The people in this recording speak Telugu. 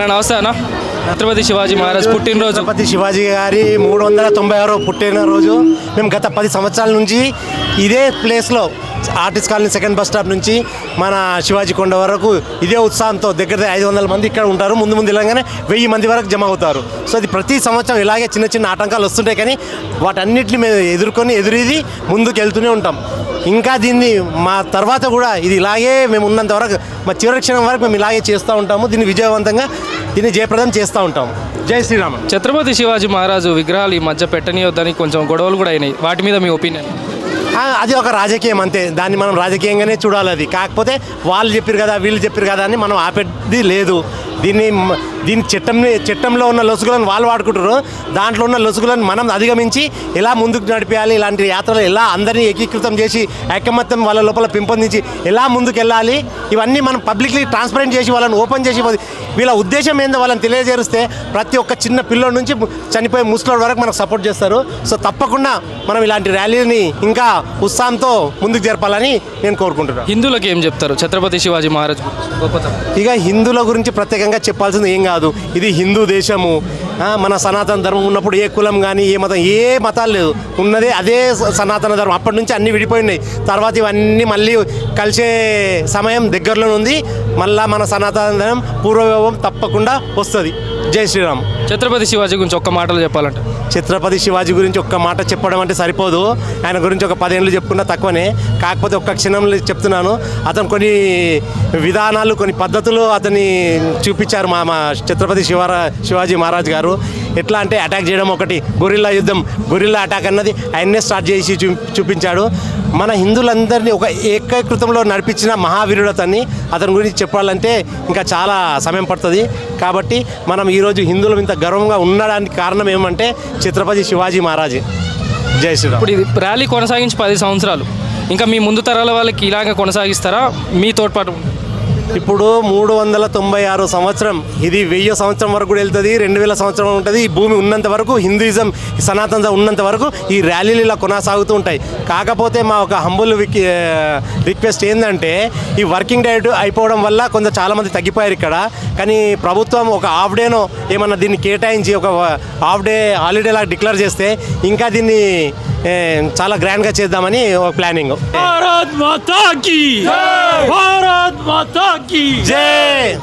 నమస్తే అన్న. ఛత్రపతి శివాజీ మహారాజ్ పుట్టినరోజు. ఛత్రపతి శివాజీ గారి 396వ పుట్టినరోజు మేము గత 10 సంవత్సరాల నుంచి ఇదే ప్లేస్లో artist colony second bus stop నుంచి మన శివాజీ కొండ వరకు ఇదే ఉత్సాహంతో దగ్గర 500 మంది ఇక్కడ ఉంటారు. ముందు వెళ్ళగానే 1000 మంది వరకు జమ అవుతారు. సో అది ప్రతి సంవత్సరం ఇలాగే చిన్న చిన్న ఆటంకాలు వస్తుంటాయి, కానీ వాటన్నిటిని మేము ఎదురీది ముందుకు వెళ్తూనే ఉంటాం. ఇంకా దీన్ని మా తర్వాత కూడా ఇది ఇలాగే మేము ఉన్నంత వరకు మా చివరి క్షణం వరకు మేము ఇలాగే చేస్తూ ఉంటాము. దీన్ని విజయవంతంగా దీన్ని జయప్రదం చేస్తూ ఉంటాము. జై శ్రీరామ్. ఛత్రపతి శివాజీ మహారాజు విగ్రహాలు ఈ మధ్య పెట్టనియొద్దని కొంచెం గొడవలు కూడా అయినాయి. వాటి మీద మీ ఒపీనియన్? అది ఒక రాజకీయం అంతే, దాన్ని మనం రాజకీయంగానే చూడాలి. అది కాకపోతే వాళ్ళు చెప్పారు కదా వీళ్ళు చెప్పారు కదా అని మనం ఆపేది లేదు. దీని చట్టంలో ఉన్న లొసుగులను వాళ్ళు వాడుకుంటారు, దాంట్లో ఉన్న లొసుగులను మనం అధిగమించి ఎలా ముందుకు నడిపేయాలి, ఇలాంటి యాత్రలు ఎలా అందరినీ ఏకీకృతం చేసి ఐకమత్యం వాళ్ళ లోపల పెంపొందించి ఎలా ముందుకు వెళ్ళాలి, ఇవన్నీ మనం పబ్లిక్లీ ట్రాన్స్పరెంట్ చేసి వాళ్ళని ఓపెన్ చేసి వీళ్ళ ఉద్దేశం ఏందో వాళ్ళని తెలియజేస్తే ప్రతి ఒక్క చిన్న పిల్లోడి నుంచి చనిపోయే ముసలోడి వరకు మనకు సపోర్ట్ చేస్తారు. సో తప్పకుండా మనం ఇలాంటి ర్యాలీని ఇంకా ఉత్సాహంతో ముందుకు జరపాలని నేను కోరుకుంటున్నాను. హిందువులకు ఏం చెప్తారు ఛత్రపతి శివాజీ మహారాజ్ గొప్పతనం? ఇక హిందువుల గురించి ప్రత్యేకంగా చెప్పాల్సింది ఏం కాదు. ఇది హిందూ దేశము. మన సనాతన ధర్మం ఉన్నప్పుడు ఏ కులం కానీ ఏ మతం ఏ మతాలు లేదు, ఉన్నదే అదే సనాతన ధర్మం. అప్పటి నుంచి అన్నీ విడిపోయినాయి. తర్వాత ఇవన్నీ మళ్ళీ కలిసే సమయం దగ్గరలో ఉంది. మళ్ళీ మన సనాతన ధర్మం పూర్వవైభవం తప్పకుండా వస్తుంది. జై శ్రీరామ్. ఛత్రపతి శివాజీ గురించి ఒక్క మాటలు చెప్పాలంటే? ఛత్రపతి శివాజీ గురించి ఒక్క మాట చెప్పడం అంటే సరిపోదు. ఆయన గురించి ఒక 10 ఏళ్ళు చెప్పుకున్నా తక్కువనే. కాకపోతే ఒక్క క్షణంలో చెప్తున్నాను, అతను కొన్ని విధానాలు కొన్ని పద్ధతులు అతన్ని చూపించారు మా ఛత్రపతి శివాజీ మహారాజ్ గారు. ఎట్లా అంటే అటాక్ చేయడం ఒకటి, గొరిల్లా అటాక్ అన్నది ఆయన్నే స్టార్ట్ చేసి చూపించాడు. మన హిందువులందరినీ ఒక ఏకీకృతంలో నడిపించిన మహావీరుడు అతని గురించి చెప్పాలంటే ఇంకా చాలా సమయం పడుతుంది. కాబట్టి మనం ఈరోజు హిందువులు ఇంత గర్వంగా ఉండడానికి కారణం ఏమంటే ఛత్రపతి శివాజీ మహారాజ్. జై శ్రీరామ్. ఇప్పుడు ఇది ర్యాలీ కొనసాగించి 10 సంవత్సరాలు, ఇంకా మీ ముందు తరాల వాళ్ళకి ఇలాగే కొనసాగిస్తారా? మీ తోడ్పాటు? ఇప్పుడు 396 సంవత్సరం, ఇది 1000 సంవత్సరం వరకు కూడా వెళ్తుంది, 2000 సంవత్సరం ఉంటుంది. ఈ భూమి ఉన్నంత వరకు, హిందూయిజం సనాతన ఉన్నంత వరకు ఈ ర్యాలీలు ఇలా కొనసాగుతూ ఉంటాయి. కాకపోతే మా ఒక హంబుల్ రిక్వెస్ట్ ఏంటంటే, ఈ వర్కింగ్ డే అయిపోవడం వల్ల కొంత చాలామంది తగ్గిపోయారు ఇక్కడ. కానీ ప్రభుత్వం ఒక హాఫ్ డేనో ఏమన్నా దీన్ని కేటాయించి ఒక హాఫ్ డే హాలిడే లాగా డిక్లేర్ చేస్తే ఇంకా దీన్ని చాలా గ్రాండ్గా చేద్దామని ఒక ప్లానింగ్. భారత్ మాతా కీ జై.